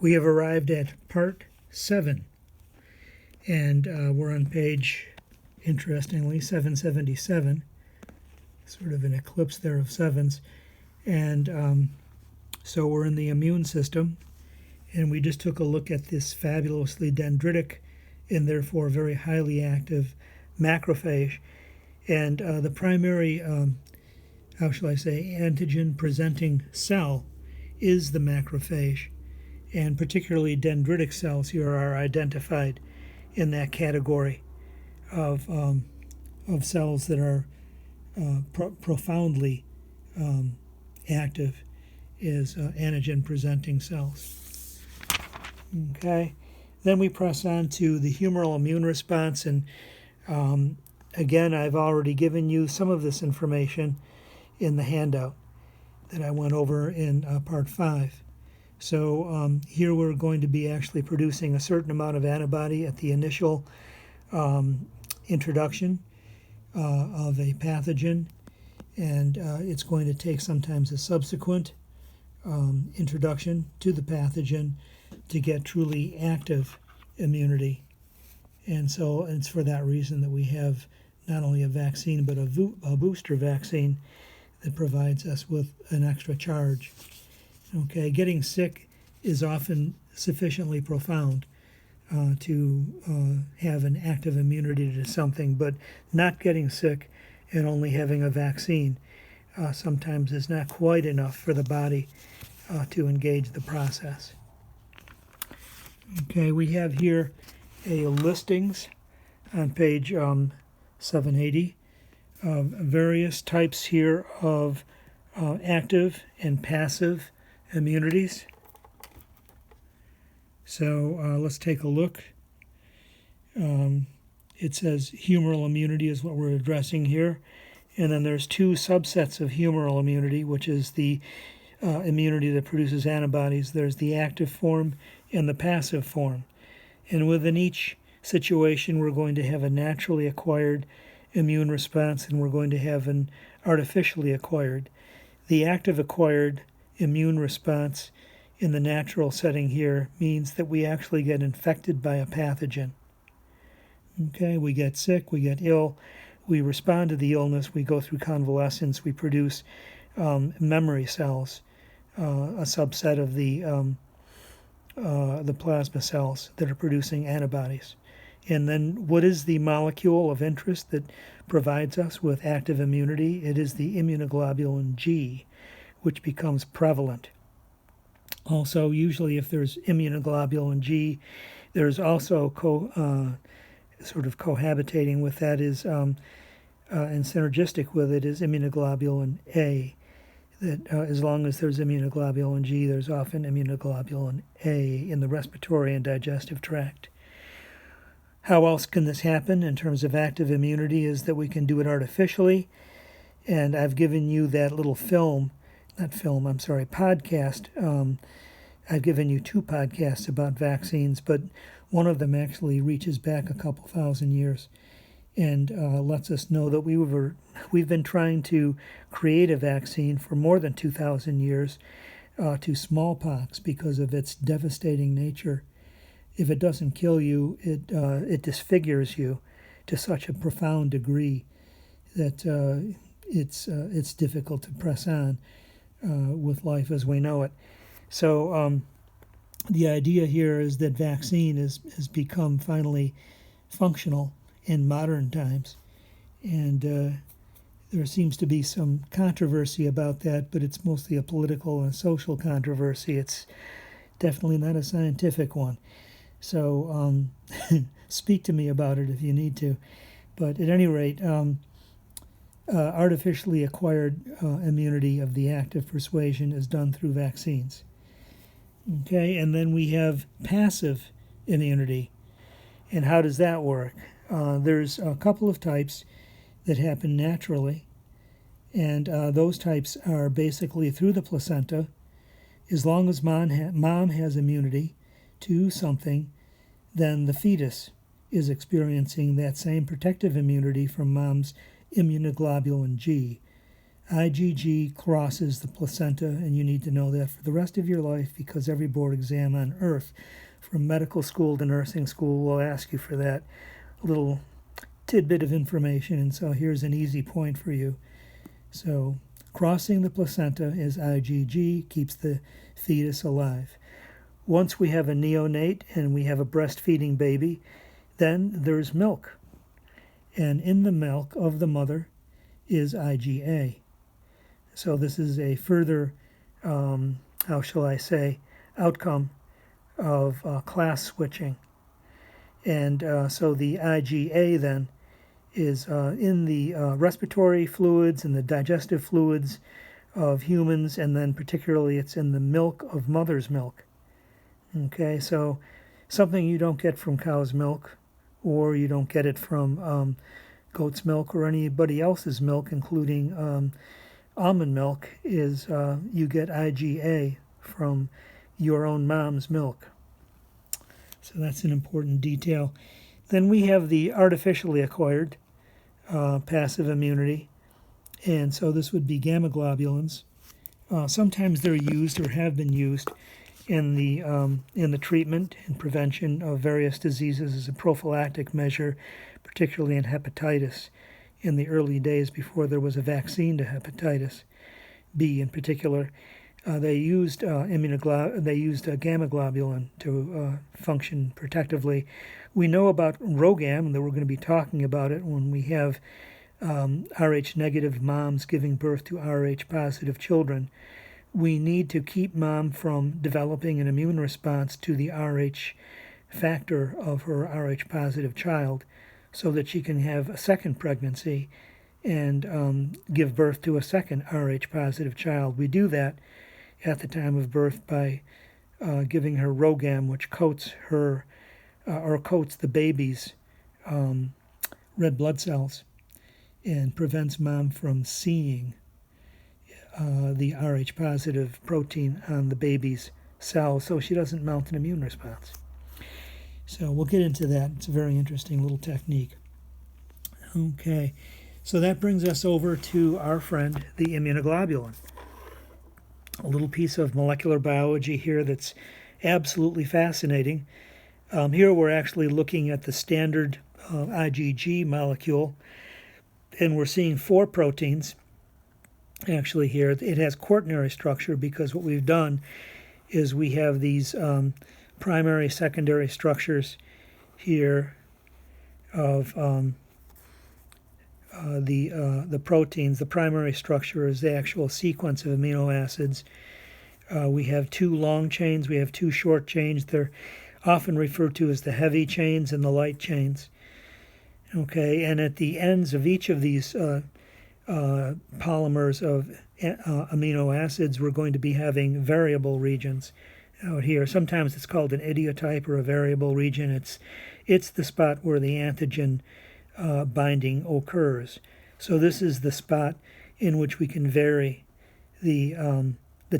We have arrived at part 7, and we're on page, interestingly, 777, sort of an eclipse there of sevens. And so we're in the immune system, and we just took a look at this fabulously dendritic and therefore very highly active macrophage. And the primary, how shall I say, antigen-presenting cell is the macrophage. And particularly dendritic cells here are identified in that category of cells that are profoundly active as antigen-presenting cells. Okay, then we press on to the humoral immune response, and again, I've already given you some of this information in the handout that I went over in part 5. So here we're going to be actually producing a certain amount of antibody at the initial introduction of a pathogen, and it's going to take sometimes a subsequent introduction to the pathogen to get truly active immunity. And so it's for that reason that we have not only a vaccine but a booster vaccine that provides us with an extra charge. Okay, getting sick is often sufficiently profound to have an active immunity to something, but not getting sick and only having a vaccine sometimes is not quite enough for the body to engage the process. Okay, we have here a listings on page 780 of various types here of active and passive immunities. So let's take a look. It says humoral immunity is what we're addressing here. And then there's two subsets of humoral immunity, which is the immunity that produces antibodies. There's the active form and the passive form. And within each situation, we're going to have a naturally acquired immune response, and we're going to have an artificially acquired. The active acquired immune response in the natural setting here means that we actually get infected by a pathogen. Okay, we get sick, we get ill, we respond to the illness, we go through convalescence, we produce memory cells, a subset of the plasma cells that are producing antibodies. And then what is the molecule of interest that provides us with active immunity? It is the immunoglobulin G, which becomes prevalent. Also, usually if there's immunoglobulin G, there's also sort of cohabitating with that is and synergistic with it is immunoglobulin A. That as long as there's immunoglobulin G, there's often immunoglobulin A in the respiratory and digestive tract. How else can this happen in terms of active immunity is that we can do it artificially, and I've given you that little podcast. I've given you 2 podcasts about vaccines, but one of them actually reaches back a couple thousand years and lets us know that we've been trying to create a vaccine for more than 2,000 years to smallpox because of its devastating nature. If it doesn't kill you, it disfigures you to such a profound degree that it's difficult to press on with life as we know it. So the idea here is that vaccine has become finally functional in modern times, and there seems to be some controversy about that, but it's mostly a political and social controversy. It's definitely not a scientific one. So speak to me about it if you need to. But at any rate, artificially acquired immunity of the active persuasion is done through vaccines. Okay, and then we have passive immunity. And how does that work? There's a couple of types that happen naturally, and those types are basically through the placenta. As long as mom has immunity to something, then the fetus is experiencing that same protective immunity from mom's immunoglobulin G. IgG crosses the placenta, and you need to know that for the rest of your life because every board exam on Earth, from medical school to nursing school, will ask you for that little tidbit of information. And so here's an easy point for you. So crossing the placenta is IgG, keeps the fetus alive. Once we have a neonate and we have a breastfeeding baby, then there's milk. And in the milk of the mother is IgA. So this is a further, how shall I say, outcome of class switching. And so the IgA then is in the respiratory fluids and the digestive fluids of humans, and then particularly it's in the milk of mother's milk. Okay, so something you don't get from cow's milk, or you don't get it from goat's milk or anybody else's milk, including almond milk, is you get IgA from your own mom's milk. So that's an important detail. Then we have the artificially acquired passive immunity, and so this would be gamma globulins. Sometimes they're used or have been used in the treatment and prevention of various diseases as a prophylactic measure, particularly in hepatitis in the early days before there was a vaccine to hepatitis B in particular. They used gamma globulin to function protectively. We know about ROGAM, and that we're going to be talking about it when we have Rh negative moms giving birth to Rh positive children. We need to keep mom from developing an immune response to the Rh factor of her Rh positive child so that she can have a second pregnancy and give birth to a second Rh positive child. We do that at the time of birth by giving her ROGAM, which coats her or coats the baby's red blood cells and prevents mom from seeing the Rh positive protein on the baby's cells so she doesn't mount an immune response. So we'll get into that. It's a very interesting little technique. Okay, so that brings us over to our friend, the immunoglobulin. A little piece of molecular biology here that's absolutely fascinating. Here we're actually looking at the standard IgG molecule, and we're seeing 4 proteins. Actually here, it has quaternary structure because what we've done is we have these primary, secondary structures here of the proteins. The primary structure is the actual sequence of amino acids. We have 2 long chains, we have 2 short chains. They're often referred to as the heavy chains and the light chains. Okay, and at the ends of each of these polymers of amino acids, we're going to be having variable regions out here. Sometimes it's called an idiotype or a variable region. It's the spot where the antigen binding occurs. So this is the spot in which we can vary the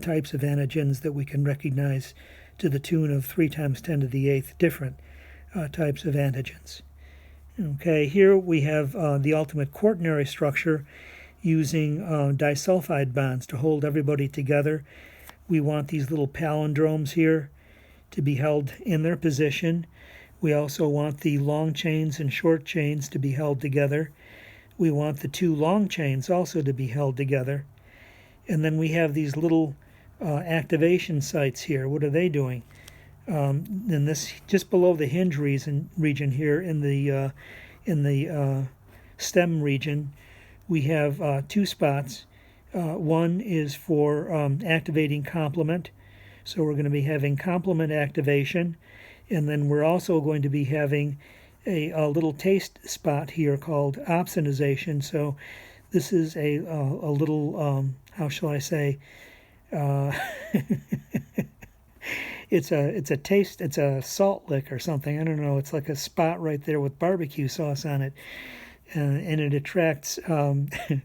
types of antigens that we can recognize to the tune of 3 times 10 to the 8th different types of antigens. Okay, here we have the ultimate quaternary structure using disulfide bonds to hold everybody together. We want these little palindromes here to be held in their position. We also want the long chains and short chains to be held together. We want the 2 long chains also to be held together. And then we have these little activation sites here. What are they doing? In this, just below the hinge region here in the stem region, we have 2 spots. One is for activating complement. So we're going to be having complement activation. And then we're also going to be having a little taste spot here called opsonization. So this is a little, how shall I say, it's a salt lick or something. I don't know. It's like a spot right there with barbecue sauce on it, and it attracts opsonization.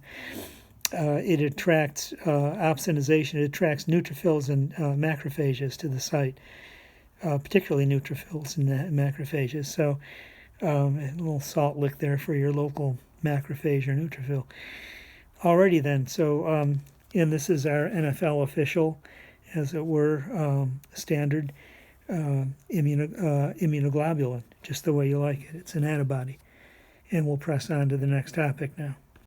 It attracts neutrophils and macrophages to the site, particularly neutrophils and macrophages. So a little salt lick there for your local macrophage or neutrophil. Alrighty then. So, and this is our NFL official, as it were, standard immunoglobulin, just the way you like it. It's an antibody. And we'll press on to the next topic now.